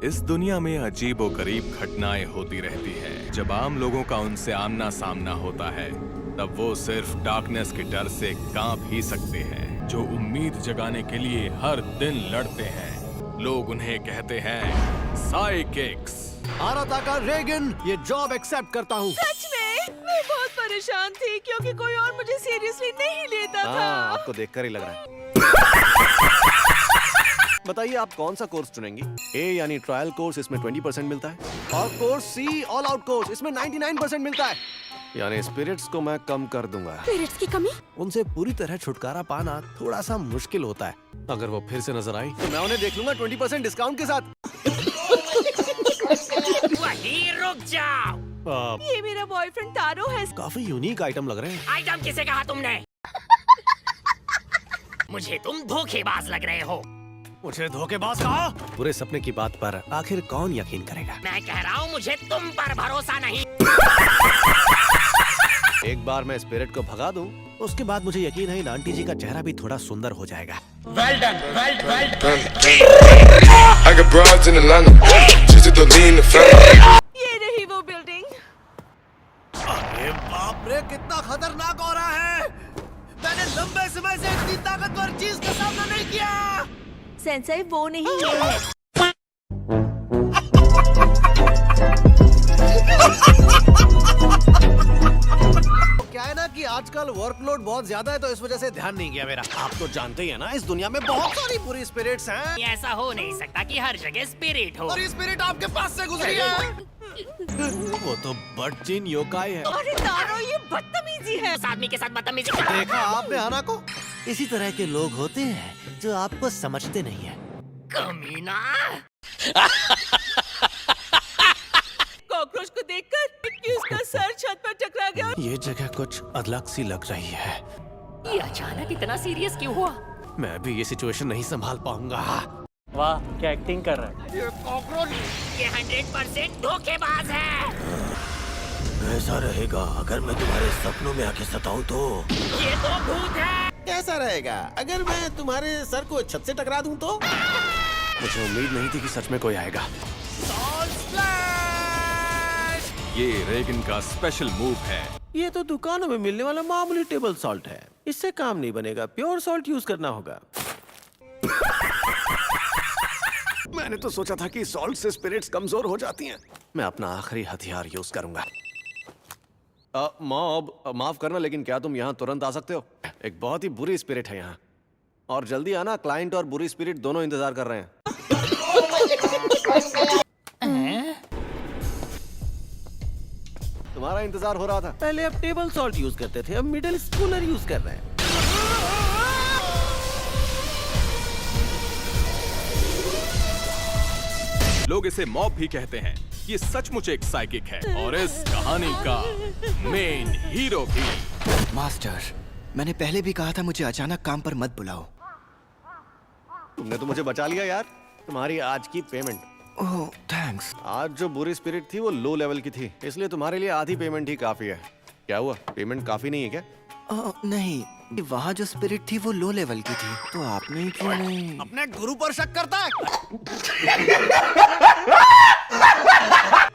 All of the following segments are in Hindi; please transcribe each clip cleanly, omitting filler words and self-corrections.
इस दुनिया में अजीबोगरीब घटनाएं होती रहती हैं। जब आम लोगों का उनसे आमना सामना होता है तब वो सिर्फ डार्कनेस के डर से कांप ही सकते हैं। जो उम्मीद जगाने के लिए हर दिन लड़ते हैं, लोग उन्हें कहते हैं साइकिक्स। आराताका रेगन, ये जॉब एक्सेप्ट करता हूँ। सच में मैं बहुत परेशान थी क्योंकि कोई और मुझे सीरियसली नहीं लेता था। आपको देखकर ही लग रहा है। बताइए आप कौन सा कोर्स चुनेंगी? ए यानी ट्रायल कोर्स, इसमें 20% मिलता है, और course see all out course, इसमें 99% मिलता है। यानी स्पिरिट्स को मैं कम कर दूंगा। स्पिरिट्स की कमी? उनसे पूरी तरह छुटकारा पाना थोड़ा सा मुश्किल होता है। अगर वो फिर से नजर आई तो मैं उन्हें देख लूंगा 20% डिस्काउंट के साथ। वहीं रुक जाओ। ये मेरा बॉयफ्रेंड तारो है। काफी यूनिक आइटम लग रहे हैं। आइटम किसे कहा तुमने? मुझे तुम धोखेबाज लग रहे हो। मुझे धोखेबाज कहा? पूरे सपने की बात पर आखिर कौन यकीन करेगा? मैं कह रहा हूँ मुझे तुम पर भरोसा नहीं। एक बार मैं स्पिरिट को भगा दूं, उसके बाद मुझे यकीन है इन आंटी जी का चेहरा भी थोड़ा सुंदर हो जाएगा। Well done, well done. I got broads in Atlanta, just to lean the family. ये रही वो बिल्डिंग। अरे बाप रे, कितना खतरनाक हो रहा है। मैंने लंबे समय से इतनी ताकतवर चीज का सामना नहीं किया। सेंसेई वो नहीं है। क्या है ना कि आजकल वर्कलोड बहुत ज्यादा है, तो इस वजह से ध्यान नहीं गया मेरा। आप तो जानते ही है ना, इस दुनिया में बहुत सारी बुरी स्पिरिट्स हैं। ऐसा हो नहीं सकता कि हर जगह स्पिरिट हो। और ये स्पिरिट आपके पास से गुजरी है। वो तो बटचिन योकाई है। अरे तारो, ये बदतमीजी है। उस आदमी के साथ बदतमीजी। देखा आपने आना को? इसी तरह के लोग होते हैं जो आपको समझते नहीं है। कमीना। कॉकरोच को देखकर कि उसका सर छत पर टकरा गया। ये जगह कुछ अलग सी लग रही है। ये अचानक इतना सीरियस क्यों हुआ? मैं भी ये सिचुएशन नहीं संभाल पाऊंगा। वाह, क्या एक्टिंग कर रहा है। ये 100% धोखेबाज है। कैसा रहेगा अगर मैं तुम्हारे सपनों में आके सताऊं तो? ये तो भूत है। कैसा रहेगा अगर मैं तुम्हारे सर को छत से टकरा दूं तो? मुझे उम्मीद नहीं थी कि सच में कोई आएगा। ये रेगन का स्पेशल मूव है। ये तो दुकानों में मिलने वाला मामूली टेबल सॉल्ट है। इससे काम नहीं बनेगा, प्योर सॉल्ट यूज करना होगा। मैंने तो सोचा था कि सॉल्ट से स्पिरिट्स कमजोर हो जाती हैं। मैं अपना आखिरी हथियार यूज करूंगा। मॉब, माफ करना, लेकिन क्या तुम यहाँ तुरंत आ सकते हो? एक बहुत ही बुरी स्पिरिट है यहाँ, और जल्दी आना। क्लाइंट और बुरी स्पिरिट दोनों इंतजार कर रहे हैं। तुम्हारा इंतजार हो रहा था। पहले अब टेबल सॉल्ट यूज करते थे, अब मिडिल स्कूलर यूज कर रहे हैं। लोग इसे मॉब भी कहते हैं। ये सचमुच एक साइकिक है और इस कहानी का मेन हीरो भी। मास्टर, मैंने पहले भी कहा था मुझे अचानक काम पर मत बुलाओ। तुमने तो मुझे बचा लिया यार। तुम्हारी आज की पेमेंट। ओह, थैंक्स। आज जो बुरी स्पिरिट थी वो लो लेवल की थी, इसलिए तुम्हारे लिए आधी पेमेंट ही काफी है। क्या हुआ, पेमेंट काफी नहीं है क्या? नहीं, वहाँ जो स्पिरिट थी वो लो लेवल की थी, तो आपने ही क्यों नहीं? अपने गुरु पर शक करता है।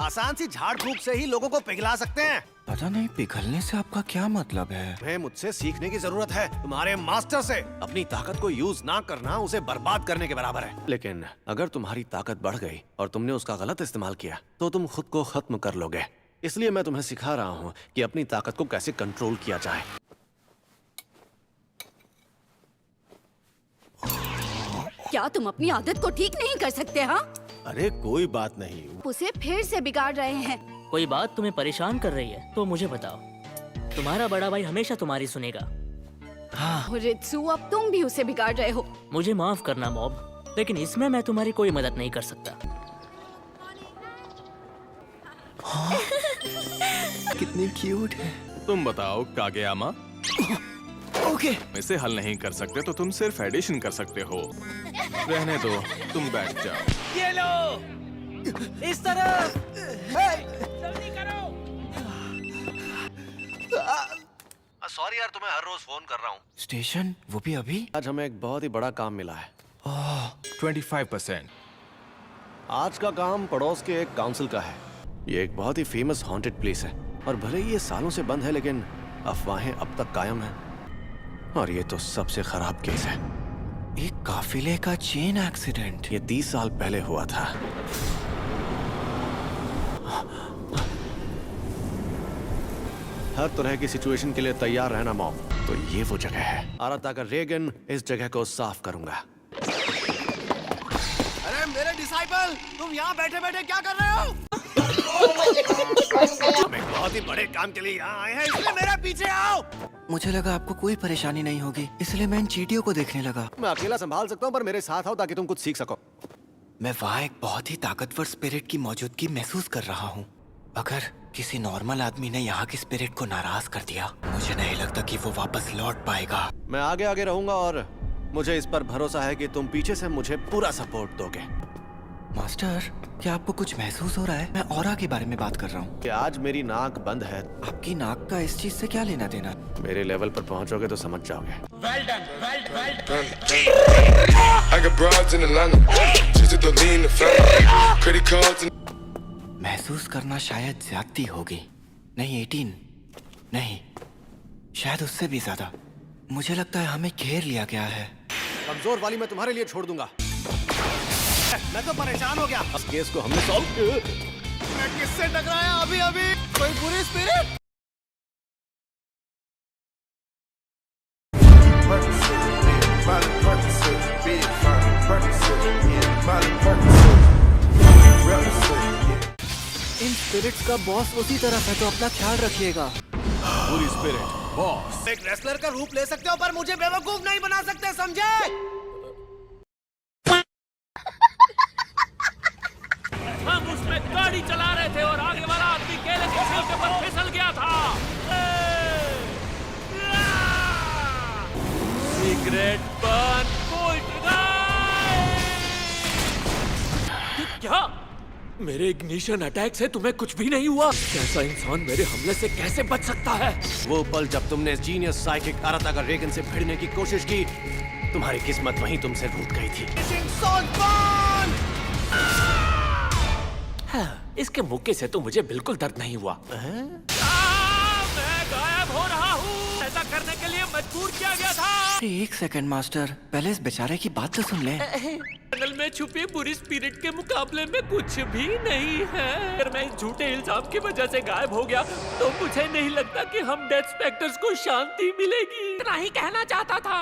आसान सी झाड़ फूक से ही लोगों को पिघला सकते हैं। पता नहीं पिघलने से आपका क्या मतलब है? तुम्हें मुझसे सीखने की जरूरत है, तुम्हारे मास्टर से। अपनी ताकत को यूज ना करना उसे बर्बाद करने के बराबर है। लेकिन अगर तुम्हारी ताकत बढ़ गई और तुमने उसका गलत इस्तेमाल किया तो तुम खुद को खत्म कर लोगे। इसलिए मैं तुम्हें सिखा रहा हूँ कि अपनी ताकत को कैसे कंट्रोल किया जाए। क्या तुम अपनी आदत को ठीक नहीं कर सकते? हाँ, अरे कोई बात नहीं। उसे फिर से बिगाड़ रहे हैं। कोई बात तुम्हें परेशान कर रही है तो मुझे बताओ। तुम्हारा बड़ा भाई हमेशा तुम्हारी सुनेगा। रित्सु, अब तुम भी उसे बिगाड़ रहे हो। मुझे माफ करना मॉब, लेकिन इसमें मैं तुम्हारी कोई मदद नहीं कर सकता। कितनी क्यूट है। तुम बताओ कागेयामा। ओके, इसे हल नहीं कर सकते तो तुम सिर्फ एडिशन कर सकते हो। रहने दो, तुम बैठ जाओ। ये लो, इस तरफ। जल्दी करो। सॉरी यार, तुम्हें हर रोज फोन कर रहा हूँ। स्टेशन, वो भी अभी? आज हमें एक बहुत ही बड़ा काम मिला है। 25%। आज का काम पड़ोस के एक काउंसिल का है। ये एक बहुत ही फेमस हॉन्टेड प्लेस है और भले ही ये सालों से बंद है लेकिन अफवाहें अब तक कायम हैं। और ये तो सबसे खराब केस है। एक काफिले का चेन एक्सीडेंट। ये 30 साल पहले हुआ था। हर तरह की सिचुएशन के लिए तैयार रहना मॉम। तो ये वो जगह है। आराताका रेगन इस जगह को साफ करूंगा। अरे मेरे डिसाइपल, तुम यहाँ बैठे बैठे क्या कर रहे हो? हम एक बहुत ही बड़े काम के लिए यहाँ आए हैं, इसलिए मेरे पीछे आओ। मुझे लगा आपको कोई परेशानी नहीं होगी, इसलिए मैं इन चींटियों को देखने लगा। मैं अकेला संभाल सकता हूँ, पर मेरे साथ आओ ताकि तुम कुछ सीख सको। मैं वहाँ एक बहुत ही ताकतवर स्पिरिट की मौजूदगी महसूस कर रहा हूँ। अगर किसी नॉर्मल आदमी ने यहाँ की स्पिरिट को नाराज कर दिया, मुझे नहीं लगता कि वो वापस लौट पाएगा। मैं आगे आगे रहूंगा और मुझे इस पर भरोसा है कि तुम पीछे से मुझे पूरा सपोर्ट दोगे। मास्टर, क्या आपको कुछ महसूस हो रहा है? मैं ऑरा के बारे में बात कर रहा हूँ। कि आज मेरी नाक बंद है। आपकी नाक का इस चीज से क्या लेना देना? मेरे लेवल पर पहुंचोगे तो समझ जाओगे। I got broads in Atlanta, just to lean the family, credit cards and महसूस करना शायद ज्यादती होगी। नहीं 18, नहीं, शायद उससे भी ज्यादा। मुझे लगता है हमें घेर लिया गया है। कमजोर वाली मैं तुम्हारे लिए छोड़ दूंगा। मैं तो परेशान हो गया। इस केस को हमने सॉल्व। मैं किससे टकराया अभी अभी? कोई बुरी स्पिरिट? इन स्पिरिट्स का बॉस उसी तरफ है, तो अपना ख्याल रखिएगा। पूरी स्पिरिट बॉस। एक रेसलर का रूप ले सकते हो पर मुझे बेवकूफ नहीं बना सकते, समझे? हम उसमें गाड़ी चला रहे थे और आगे वाला आदमी केले के छिलके पर फिसल गया था। सिगरेट बन क्या? मेरे इग्निशन अटैक से तुम्हें कुछ भी नहीं हुआ? कैसा इंसान मेरे हमले से कैसे बच सकता है? वो पल जब तुमने जीनियस साइकिक आराताका रेगन से भिड़ने की कोशिश की, तुम्हारी किस्मत वहीं तुमसे रूठ गई थी। हाँ, इसके मुक्के से तो मुझे बिल्कुल दर्द नहीं हुआ। मैं गायब हो रहा हूँ। ऐसा करने के लिए मजबूर किया गया था। एक सेकंड मास्टर, पहले इस बेचारे की बात तो सुन ले। जंगल में छुपी बुरी स्पिरिट के मुकाबले में कुछ भी नहीं है। अगर मैं इस झूठे इल्जाम की वजह से गायब हो गया तो मुझे नहीं लगता कि हम डेथ स्पेक्टर्स को शांति मिलेगी। इतना ही कहना चाहता था।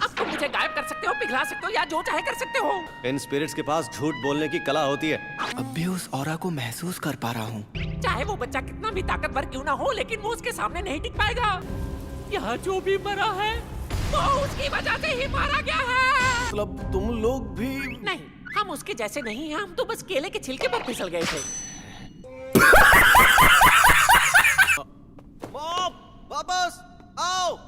अब तुम मुझे गायब कर सकते हो, पिघला सकते हो या जो चाहे कर सकते हो। इन स्पिरिट्स के पास झूठ बोलने की कला होती है। अब भी उस ऑरा को महसूस कर पा रहा हूँ। चाहे वो बच्चा कितना भी ताकतवर क्यों ना हो, लेकिन वो उसके सामने नहीं टिक पाएगा। यहाँ जो भी मरा है वो उसकी वजह से ही मारा गया है। मतलब तुम लोग भी? नहीं, हम उसके जैसे नहीं हैं। हम तो बस केले के छिलके पर फिसल गए थे। मॉम, वापस आओ।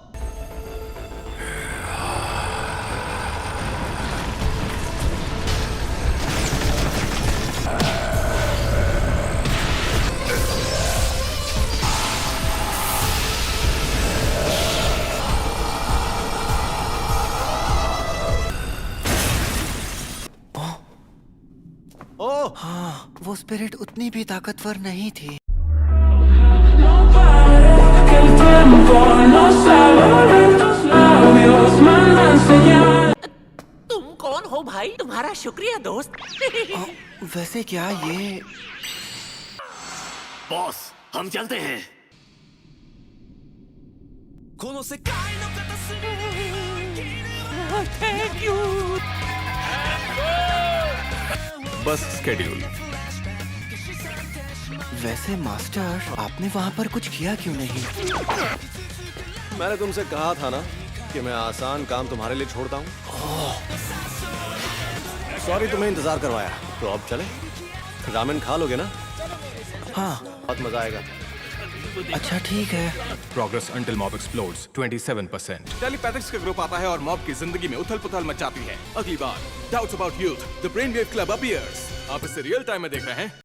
ओह, हाँ, वो स्पिरिट उतनी भी ताकतवर नहीं थी। तुम कौन हो भाई? तुम्हारा शुक्रिया दोस्त। वैसे क्या ये? बॉस, हम चलते हैं। Thank you. बस स्केड्यूल। वैसे मास्टर, आपने वहाँ पर कुछ किया क्यों नहीं? मैंने तुमसे कहा था ना कि मैं आसान काम तुम्हारे लिए छोड़ता हूँ। सॉरी तुम्हें इंतजार करवाया। तो अब चले? रामेन खा लोगे ना? हाँ। बहुत मजा आएगा। अच्छा ठीक है। Progress until mob explodes 27%। टेलीपैथिक्स का ग्रुप आता है और मॉब की जिंदगी में उथल-पुथल मचाती है। अगली बार doubts about youth, the brainwave club appears. आप इसे रियल टाइम में देख रहे हैं।